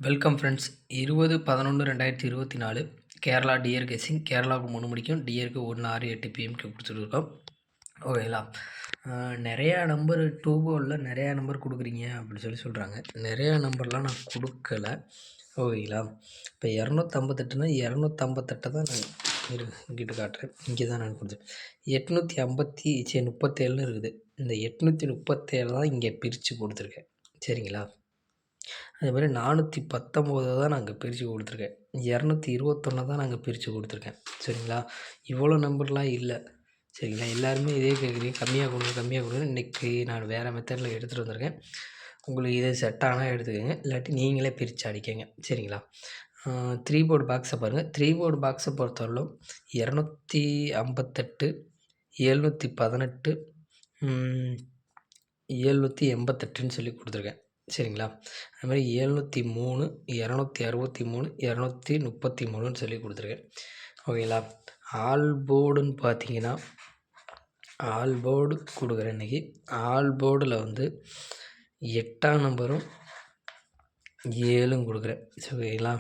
Welcome friends. 20/11/2024 Kerala dear guessing. கேரளாவுக்கு 3 மணிக்கும் டியருக்கு 1:06 பிஎம்க்கு கொடுத்துருக்கோம். ஓகேங்களா. நிறையா நம்பர் 2 போலில் நிறையா நம்பர் கொடுக்குறீங்க அப்படின்னு சொல்கிறாங்க. நிறையா நம்பர்லாம் நான் கொடுக்கல. ஓகேங்களா. இப்போ 258னா 258 தான் நான் இங்கிட்ட காட்டுறேன். இங்கே தான் நான் கொடுத்தேன். 837 இருக்குது. இந்த 837 தான் இங்கே பிரித்து கொடுத்துருக்கேன். சரிங்களா. அதே மாதிரி 419 தான் நான் அங்கே பிரித்து கொடுத்துருக்கேன். 221 தான் நாங்கள் பிரித்து கொடுத்துருக்கேன். சரிங்களா. இவ்வளோ நம்பர்லாம் இல்லை. சரிங்களா. எல்லாருமே இதே கேட்குறீங்க, கம்மியாக கொடுங்க. இன்றைக்கி நான் வேறு மெத்தடில் எடுத்துகிட்டு வந்திருக்கேன். உங்களுக்கு இது செட் ஆனால் எடுத்துக்கோங்க, இல்லாட்டி நீங்களே பிரித்து அடிக்கங்க. சரிங்களா. 3 போர்டு பாக்ஸை பாருங்கள். 3 போர்டு பாக்ஸை பொறுத்தவரையிலும் 258, 718, 788ன்னு சொல்லி கொடுத்துருக்கேன். சரிங்களா. அது மாதிரி 703, 263, 233ன்னு சொல்லி கொடுத்துருக்கேன். ஓகேங்களா. ஆல் போர்டுன்னு பார்த்தீங்கன்னா ஆல் போர்டு கொடுக்குறேன். இன்றைக்கி ஆல் போர்டில் வந்து 8ஆம் நம்பரும் 7ம் கொடுக்குறேன். ஓகேங்களா.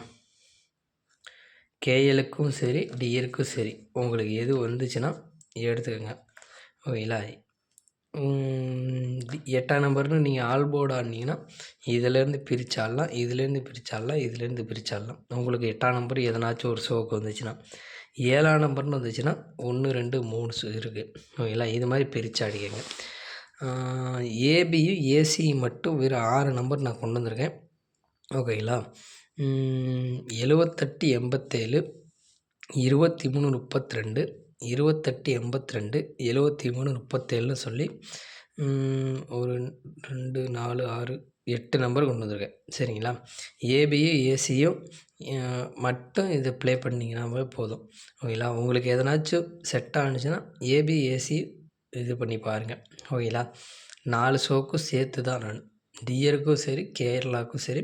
கேஎலுக்கும் சரி டிஎருக்கும் சரி உங்களுக்கு எது வந்துச்சுன்னா எடுத்துக்கோங்க. ஓகேங்களா. 8ஆம் நம்பர்னு நீங்கள் ஆல் போர்டு ஆடினீங்கன்னா இதிலேருந்து பிரித்தாடலாம், இதுலேருந்து பிரித்தாடலாம். உங்களுக்கு 8ஆம் நம்பர் எதனாச்சும் ஒரு ஷோக்கு வந்துச்சுன்னா, 7ஆம் நம்பர்னு வந்துச்சுன்னா 1, 2, 3 இருக்குது. ஓகேங்களா. இது மாதிரி பிரித்து அடிக்கங்க. ஏபியும் ஏசியும் மட்டும் வெறும் 6 நம்பர் நான் கொண்டு வந்திருக்கேன். ஓகேங்களா. 78, 87, 23, 32, 28, 82, 73, 37ன்னு சொல்லி ஒரு 2, 4, 6, 8 நம்பர் கொண்டு வந்திருக்கேன். சரிங்களா. ஏபியும் ஏசியும் மட்டும் இதை ப்ளே பண்ணிங்கன்னா போதும். ஓகேங்களா. உங்களுக்கு எதனாச்சும் செட் ஆனிச்சுன்னா ஏபி ஏசி இது பண்ணி பாருங்கள். ஓகேங்களா. 4 ஷோக்கும் சேர்த்து தான் நான் டியருக்கும் சரி கேரளாவுக்கும் சரி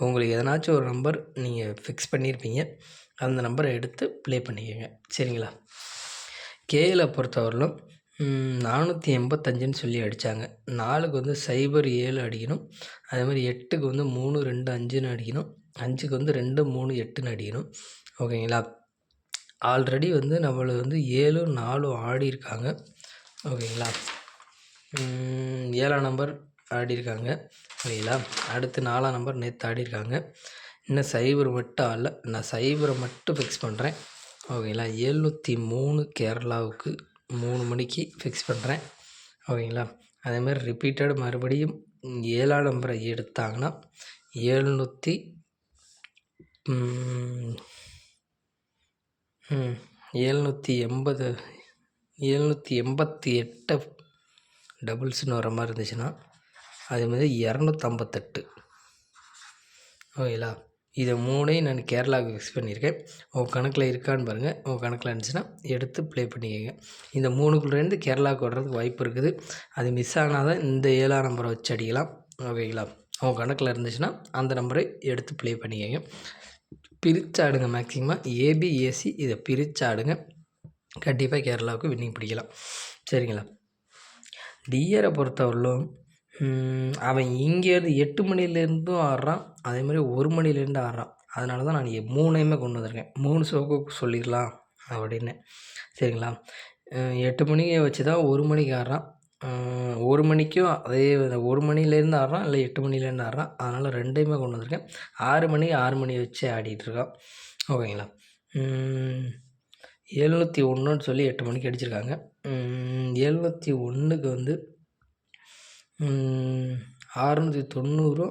உங்களுக்கு எதனாச்சும் ஒரு நம்பர் நீங்கள் ஃபிக்ஸ் பண்ணியிருப்பீங்க, அந்த நம்பரை எடுத்து ப்ளே பண்ணிக்கோங்க. சரிங்களா. கேயில் பொறுத்தவரையிலும் 485ன்னு சொல்லி அடித்தாங்க. 4க்கு வந்து 07 அடிக்கணும். அதே மாதிரி 8க்கு வந்து 3, 2, 5ன்னு அடிக்கணும். 5க்கு வந்து 2, 3, 8ன்னு அடிக்கணும். ஓகேங்களா. ஆல்ரெடி வந்து நம்மளுக்கு வந்து 7, 4 ஆடி இருக்காங்க. ஓகேங்களா. 7ஆம் நம்பர் ஆடிருக்காங்க. ஓகேங்களா. அடுத்து 4ஆம் நம்பர் நேற்று ஆடிருக்காங்க. இன்னும் 0 மட்டும் ஆடல. நான் 0 மட்டும் ஃபிக்ஸ் பண்ணுறேன். ஓகேங்களா. 703 கேரளாவுக்கு 3 மணிக்கு ஃபிக்ஸ் பண்ணுறேன். ஓகேங்களா. அதேமாதிரி ரிப்பீட்டட் மறுபடியும் 7ஆம் நம்பரை எடுத்தாங்கன்னா 780 788 டபுள்ஸ்னு வர மாதிரி இருந்துச்சுன்னா அதேமாதிரி 258. ஓகேங்களா. இதை 3ஐயும் நான் கேரளாவுக்கு ஃபிக்ஸ் பண்ணியிருக்கேன். உங்கள் கணக்கில் இருக்கான்னு பாருங்கள். உங்கள் கணக்கில் இருந்துச்சுன்னா எடுத்து ப்ளே பண்ணிக்கோங்க. இந்த 3க்குள்ளேருந்து கேரளாவுக்கு வர்றதுக்கு வாய்ப்பு இருக்குது. அது மிஸ் ஆனால் தான் இந்த 7ஆம் நம்பரை வச்சு அடிக்கலாம். ஓகேங்களா. உங்கள் கணக்கில் இருந்துச்சுன்னா அந்த நம்பரை எடுத்து ப்ளே பண்ணிக்கோங்க. பிரித்து ஆடுங்க. மேக்ஸிமம் ஏபி ஏசி இதை பிரித்து ஆடுங்க. கண்டிப்பாக கேரளாவுக்கு வின்னிங் பிடிக்கலாம். சரிங்களா. டியரை பொறுத்தவரையிலும் அவன் இங்கேருந்து 8 மணிலேருந்தும் ஆடுறான், அதே மாதிரி 1 மணிலேருந்து ஆடுறான். அதனால தான் நான் 3ஐயுமே கொண்டு வந்திருக்கேன். 3 ஷோக்கு சொல்லிடலாம் அப்படின்னு. சரிங்களா. 8 மணியை வச்சு தான் 1 மணிக்கு ஆடுறான். 1 மணிக்கும் அதே 1 மணிலேருந்து ஆடுறான், இல்லை 8 மணிலேருந்து ஆடுறான். அதனால் 2ஐயுமே கொண்டு வந்திருக்கேன். 6 மணி வச்சு ஆடிட்டுருக்கான். ஓகேங்களா. 701ன்னு சொல்லி 8 மணிக்கு அடிச்சிருக்காங்க. 701க்கு வந்து 690,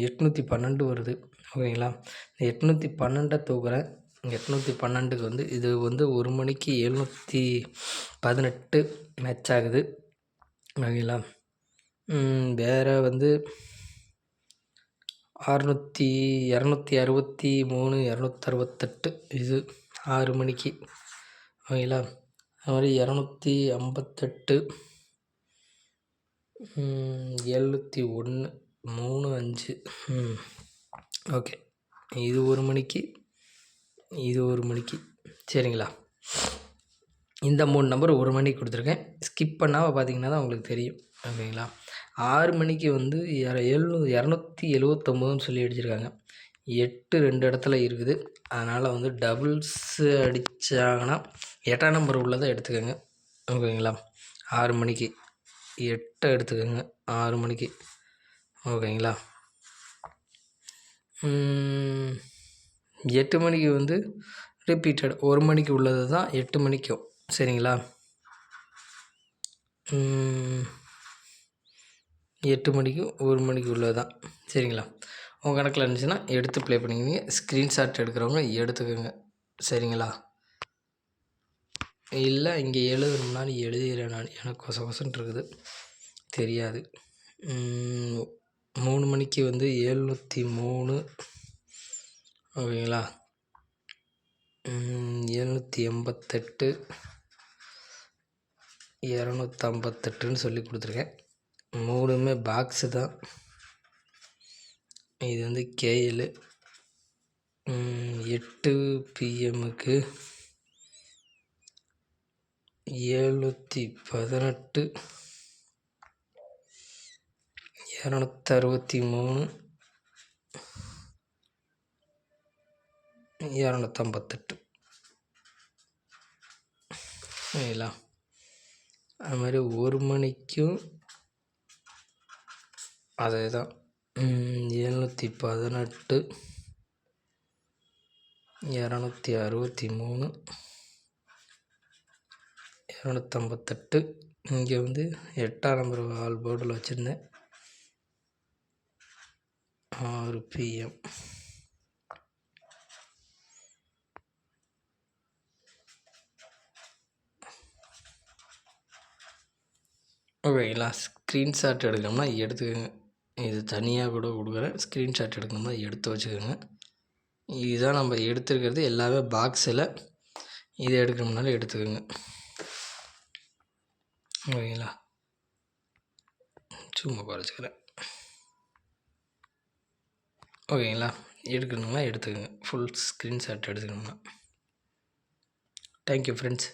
812 வருது. ஓகேங்களா. 812 தூக்குறேன். 812க்கு வந்து இது வந்து 1 மணிக்கு 718 மேட்ச் ஆகுது. ஓகேங்களா. வேறு வந்து 263, 268 இது 6 மணிக்கு. ஓகேங்களா. அது மாதிரி 258, 701, 3, 5. ஓகே. இது 1 மணிக்கு, இது 1 மணிக்கு. சரிங்களா. இந்த 3 நம்பர் 1 மணிக்கு கொடுத்துருக்கேன். ஸ்கிப் பண்ணாமல் பார்த்தீங்கன்னா தான் உங்களுக்கு தெரியும். ஓகேங்களா. 6 மணிக்கு வந்து 279ன்னு சொல்லி அடிச்சிருக்காங்க. 8 2 இடத்துல இருக்குது. அதனால் வந்து டபுள்ஸ் அடித்தாங்கன்னா 8ஆம் நம்பர் உள்ளதை எடுத்துக்கோங்க. ஓகேங்களா? 6 மணிக்கு 8 எடுத்துக்கோங்க. 6 மணிக்கு ஓகேங்களா? 8 மணிக்கு வந்து ரிப்பீட்டட் 1 மணிக்கு உள்ளது தான் 8 மணிக்கும். சரிங்களா? 8 மணிக்கும் 1 மணிக்கு உள்ளது தான். சரிங்களா? உங்கள் கணக்கில் இருந்துச்சுன்னா எடுத்து ப்ளே பண்ணிக்கிங்க. ஸ்க்ரீன்ஷாட் எடுக்கிறவங்க எடுத்துக்கோங்க. சரிங்களா? இல்லை இங்கே எழுதணும்னாலும் எழுதிடுறேன் நான். எனக்கு கொசன்னு இருக்குது, தெரியாது. 3 மணிக்கு வந்து 703. ஓகேங்களா? 788 258ன்னு சொல்லி கொடுத்துருக்கேன். 3மே பாக்ஸு தான். இது வந்து கேஎல். 8 பிஎம்முக்கு 718 263 258. சரிங்களா? அது மாதிரி 1 மணிக்கும் அதே தான். 718 263 258. இங்கே வந்து 8ஆம் நம்பர் ஆல் போர்டில் வச்சுருந்தேன். 6 PM. ஓகேங்களா? ஸ்க்ரீன்ஷாட் எடுக்கணும்னா எடுத்துக்கோங்க. இது தனியாக கூட கொடுக்குறேன். ஸ்க்ரீன்ஷாட் எடுக்கணும்னா எடுத்து வச்சுக்கோங்க. இதுதான் நம்ம எடுத்துருக்கிறது எல்லாமே பாக்ஸில். இதை எடுக்கணும்னாலும் எடுத்துக்கோங்க. ஓகேங்களா? சும்மா குறைச்சிக்கிறேன். ஓகேங்களா? எடுக்கணும்னா எடுத்துக்கோங்க. ஃபுல் ஸ்க்ரீன்ஷாட் எடுத்துக்கணும்னா. Thank you friends.